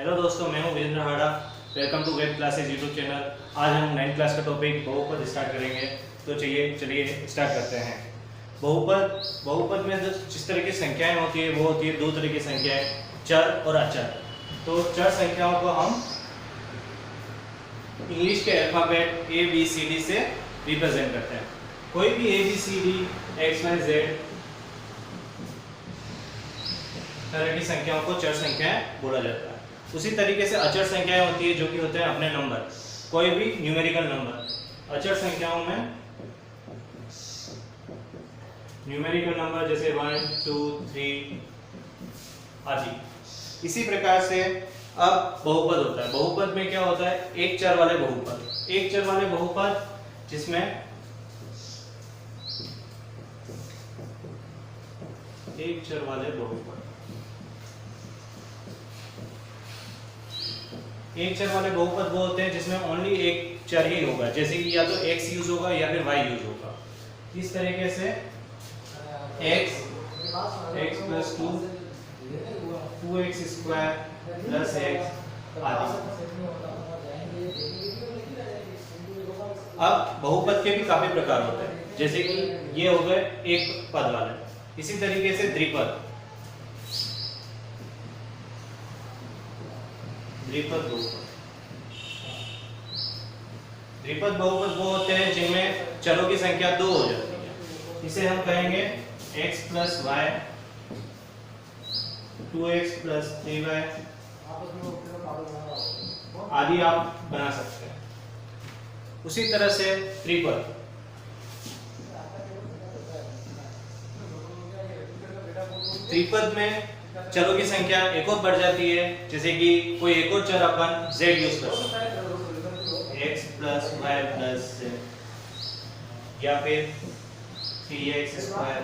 Hello दोस्तों, मैं हूं Virendra Hada. Welcome to web classes YouTube channel. आज हम 9th क्लास का टॉपिक बहुपद स्टार्ट करेंगे। तो चलिए स्टार्ट करते हैं। बहुपद में जिस तरह की संख्याएं होती है वो होती है दो तरह की संख्याएं, चर और अचर। तो चर संख्याओं को हम इंग्लिश के अल्फाबेट ABCD से रिप्रेजेंट करते हैं। कोई भी ABCD XYZ तरह की संख्याओं को चर संख्याएं बोला जाता है। उसी तरीके से अचर संख्याएं होती है जो कि होते हैं अपने नंबर, कोई भी न्यूमेरिकल नंबर। अचर संख्याओं में न्यूमेरिकल नंबर जैसे 1 2 3 आदि। इसी प्रकार से अब बहुपद होता है। बहुपद में क्या होता है? एक चर वाले बहुपद। एक चर वाले बहुपद जिसमें एक चर वाले बहुपद, एक चर वाले बहुपद वो होते हैं जिसमें ओनली एक चर ही होगा, जैसे कि या तो x यूज होगा या फिर y यूज होगा। इस तरीके से x plus 2 2x square plus x आदि। अब बहुपद के भी काफी प्रकार होते हैं, जैसे कि ये हो गए एक पद वाले। इसी तरीके से द्विपद बहुपद। द्विपद बहुपद वो होते हैं जिनमें चरों की संख्या 2 हो जाती है। इसे हम कहेंगे x plus y 2x plus 3y आदि आप बना सकते हैं। उसी तरह से त्रिपद, त्रिपद में चरों की संख्या एक और बढ़ जाती है, जैसे कि कोई एक और चर अपन z यूज कर सकते हैं, x plus y plus z, या फिर 3x square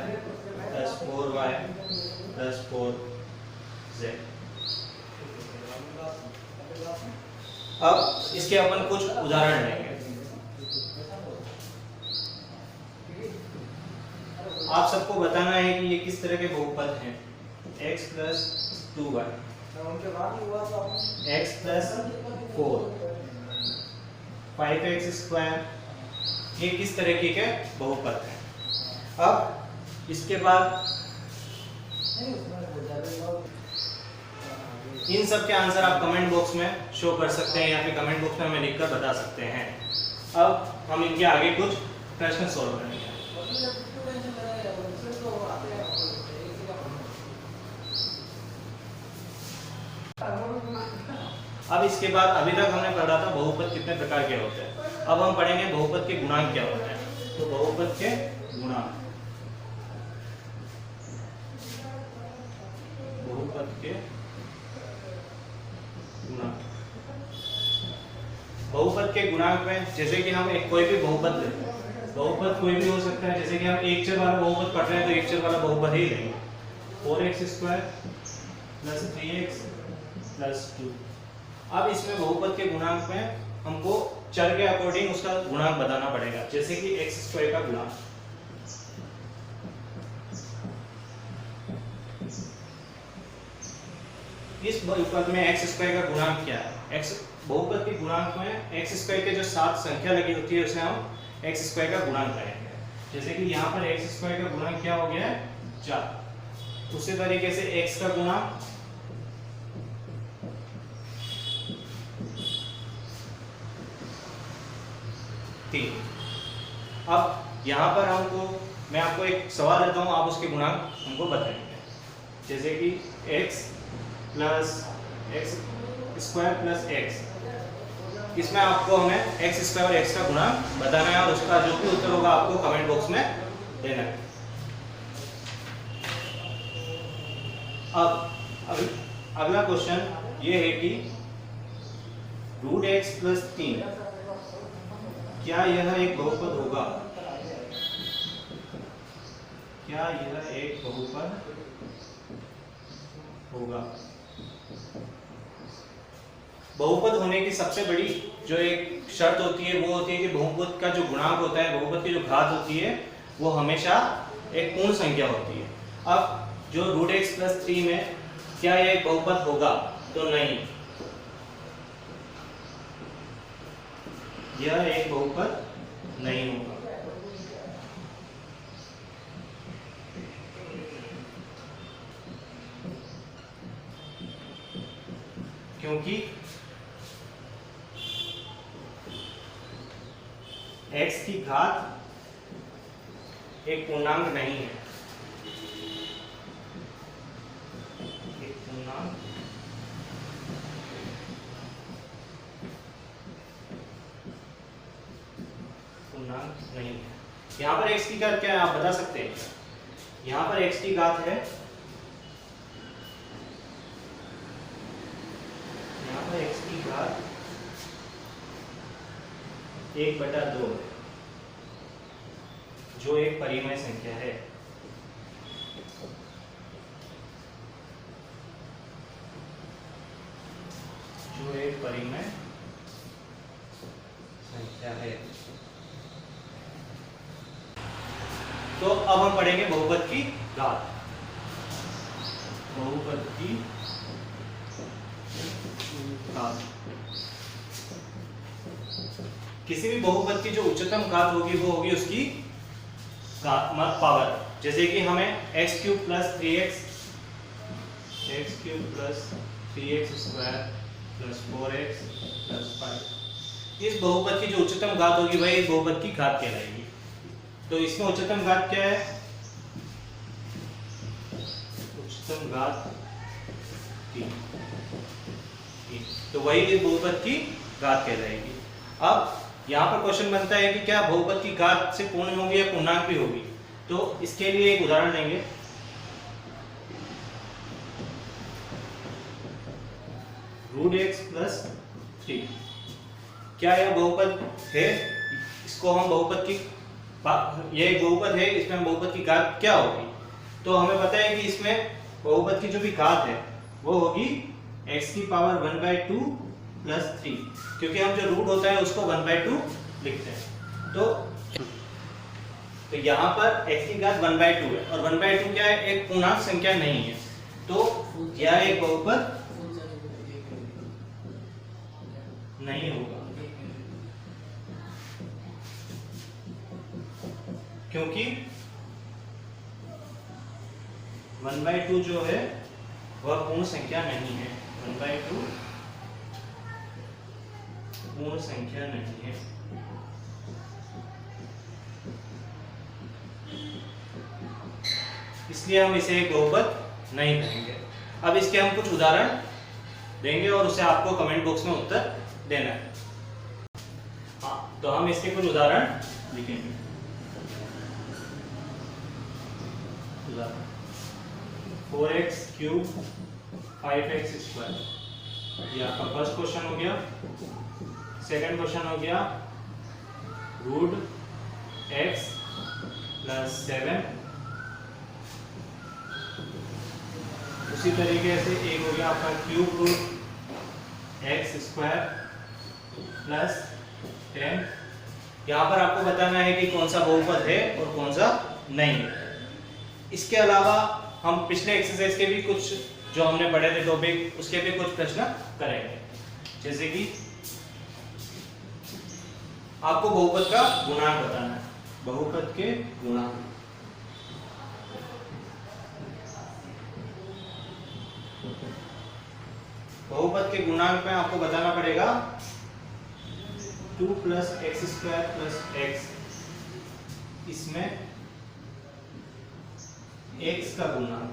plus 4y plus 4z। अब इसके अपन कुछ उदाहरण लेंगे। आप सबको बताना है कि ये किस तरह के बहुपद हैं। x plus 2y, x plus 4, 5x square, ये किस तरह के बहुपद हैं। अब इसके बाद इन सब के आंसर आप कमेंट बॉक्स में शो कर सकते हैं या फिर कमेंट बॉक्स में हमें लिखकर बता सकते हैं। अब हम इनके आगे कुछ प्रश्न सॉल्व करेंगे। अब इसके बाद अभी तक हमने पढ़ा था बहुपद कितने प्रकार के होते हैं। अब हम पढ़ेंगे बहुपद के गुणांक क्या होते हैं। तो बहुपद के गुणांक, बहुपद के गुणांक, बहुपद के गुणांक में जैसे कि हम एक कोई भी बहुपद लेते हैं, बहुपद कोई भी हो सकता है। जैसे कि हम एक चर वाला बहुपद पढ़ रहे हैं तो एक चर वाला बहुपद ही लेंगे, 4x square plus 3x plus 2। अब इसमें बहुपद के गुणांक में हमको चर के अकॉर्डिंग उसका गुणांक बताना पड़ेगा, जैसे कि x स्क्वायर का गुणांक। इस बहुपद में x स्क्वायर का गुणांक क्या है? x बहुपद के गुणांक में x स्क्वायर के जो 7 संख्या लगी होती है उसे हम x स्क्वायर का गुणांक कहेंगे। जैसे कि यहाँ पर x स्क्वायर का गुणांक क्या हो गया है? 4। उसी तरीके से x का गुणांक 3। अब यहाँ पर मैं आपको एक सवाल देता हूँ, आप उसके गुणांक हमको बताएंगे। जैसे कि x plus x square plus x, इसमें आपको हमें x स्क्वायर और x का गुणांक बताना है और उसका जो भी उत्तर होगा आपको कमेंट बॉक्स में देना है। अब अगला क्वेश्चन ये है कि √x प्लस 3 क्या यह एक बहुपद होगा? क्या यह एक बहुपद होगा? बहुपद होने की सबसे बड़ी जो एक शर्त होती है वो होती है कि बहुपद का जो गुणांक होता है, बहुपद की जो घात होती है वो हमेशा एक पूर्ण संख्या होती है। अब जो √x प्लस 3 में क्या यह एक बहुपद होगा? तो नहीं। यह एक बहुपद नहीं होगा। क्योंकि x की घात एक पूर्णांक नहीं है, एक पूर्णांक नहीं है। यहाँ पर x की घात क्या है आप बता सकते हैं? यहाँ पर x की घात है, यहाँ पर x की घात 1/2 है, जो एक परिमेय संख्या है। जो एक परिमेय संख्या है। तो अब हम पढ़ेंगे बहुपद की घात। बहुपद की घात, किसी भी बहुपद की जो उच्चतम घात होगी वो होगी उसकी पावर। जैसे कि हमें x³ + 3x, x³ + 3x² + 4x + 5, इस बहुपद की जो उच्चतम घात होगी वही इस बहुपद की घात कहलाएगी। तो इसमें उच्चतम घात क्या है? उच्चतम घात 3, तो वही इस बहुपद की घात कहलाएगी। अब यहाँ पर क्वेश्चन बनता है कि क्या बहुपद की घात से पूर्ण होगी या पूर्णांक भी होगी? तो इसके लिए एक उदाहरण लेंगे। √x + 3, क्या यह बहुपद है? इसको हम बहुपद की, यह एक बहुपद है, इसमें हम बहुपद की घात क्या होगी? तो हमें पता है कि इसमें बहुपद की जो भी घात है वो होगी x⁻² + 3, क्योंकि हम जो रूट होता है उसको 1/2 लिखते हैं। तो यहाँ पर x की घात 1/2 है, और 1/2 क्या है? एक पूर्णांक संख्या नहीं है, तो यह एक बहुपद नहीं होगा, क्योंकि 1/2 जो है वह पूर्ण संख्या नहीं है। 1/2 पूर्ण संख्या नहीं है। इसलिए हम इसे एक बहुपद नहीं कहेंगे। अब इसके हम कुछ उदाहरण देंगे और उसे आपको कमेंट बॉक्स में उत्तर देना है। हाँ, तो हम इसके कुछ उदाहरण लिखेंगे। 4x³ 5x², ये आपका फर्स्ट क्वेश्चन हो गया। सेकंड क्वेश्चन हो गया √x + 7, उसी तरीके से एक हो गया आपका √x² + 10। यहाँ पर आपको बताना है कि कौन सा बहुपद है और कौन सा नहीं है। इसके अलावा हम पिछले एक्सरसाइज के भी कुछ जो हमने पढ़े थे टॉपिक, उसके भी कुछ प्रश्न करेंगे। जैसे कि आपको बहुपद का गुणांक बताना है, बहुपद के गुणांक। बहुपद के गुणांक में आपको बताना पड़ेगा 2 + x² + x, इसमें x का गुणांक।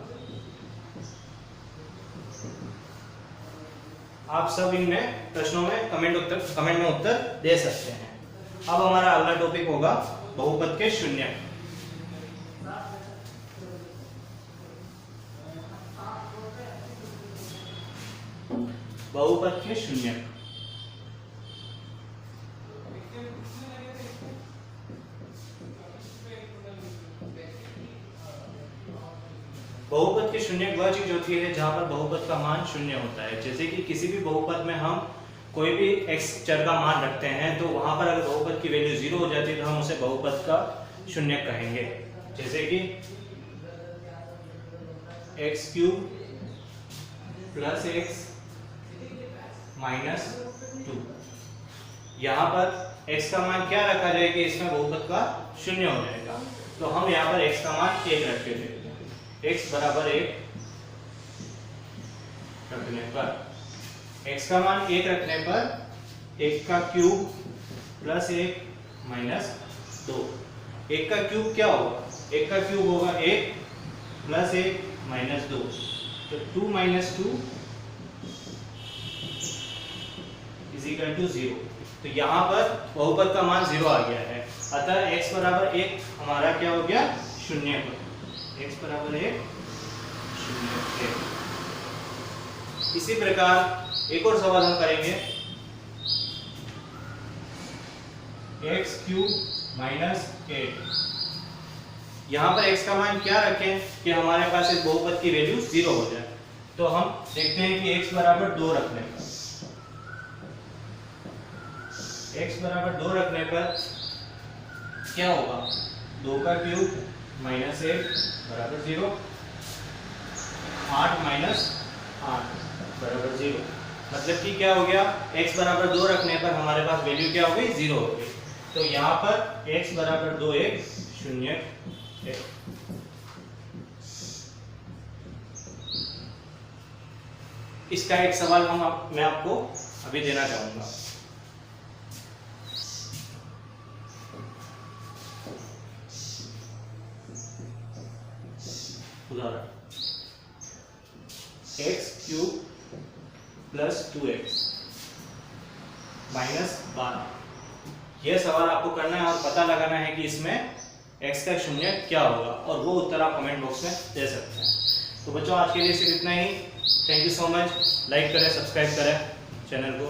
आप सब इनमें प्रश्नों में कमेंट में उत्तर दे सकते हैं। अब हमारा अगला टॉपिक होगा बहुपद के शून्यक। बहुपद के शून्यक, बहुपद के शून्यक वह चीज होती है जहां पर बहुपद का मान शून्य होता है। जैसे कि किसी भी बहुपद में हम कोई भी x चर का मान रखते हैं, तो वहां पर अगर बहुपद की वैल्यू 0 हो जाती है तो हम उसे बहुपद का शून्यक कहेंगे। जैसे कि x³ + x - 2, यहाँ पर x का मान क्या रखा जाए कि इसमें बहुपद का शून्य हो जाएगा। तो हम यहाँ पर x का मान 1 रख के देखते हैं। x बराबर 1 रखने पर, x का मान 1 रखने पर 1 का क्यूब प्लस 1 माइनस 2। 1 का क्यूब क्या होगा? 1 का क्यूब होगा 1 प्लस 1 माइनस 2, तो 2 माइनस 2 इज इक्वल टू 0। तो यहाँ पर बहुपद का मान 0 आ गया है, अतः x बराबर 1 हमारा क्या हो गया? शून्य पर। x बराबर 1 शून्य। इसी प्रकार एक और सवाल हम करेंगे, x क्यूब माइनस 8। यहाँ पर x का मान क्या रखें कि हमारे पास इस बहुपद की वैल्यू 0 हो जाए। तो हम देखते हैं कि x बराबर 2 रखने पर, x बराबर 2 रखने पर क्या होगा? 2 का क्यूब माइनस 1 बराबर 0, 8 माइनस 8 बराबर 0। मतलब कि क्या हो गया? x बराबर 2 रखने पर हमारे पास वैल्यू क्या हो गई? 0 हो गई। तो यहाँ पर x बराबर 2 1 शून्य है। इसका एक सवाल मैं आपको अभी देना चाहूंगा। उदाहरण, x cube plus 2x minus 12। यह सवाल आपको करना है और पता लगाना है कि इसमें x का शून्य क्या होगा, और वो उत्तर आप कमेंट बॉक्स में दे सकते हैं। तो बच्चों, आज के लिए सिर्फ इतना ही। Thank you so much. Like करें, सब्सक्राइब करें चैनल को।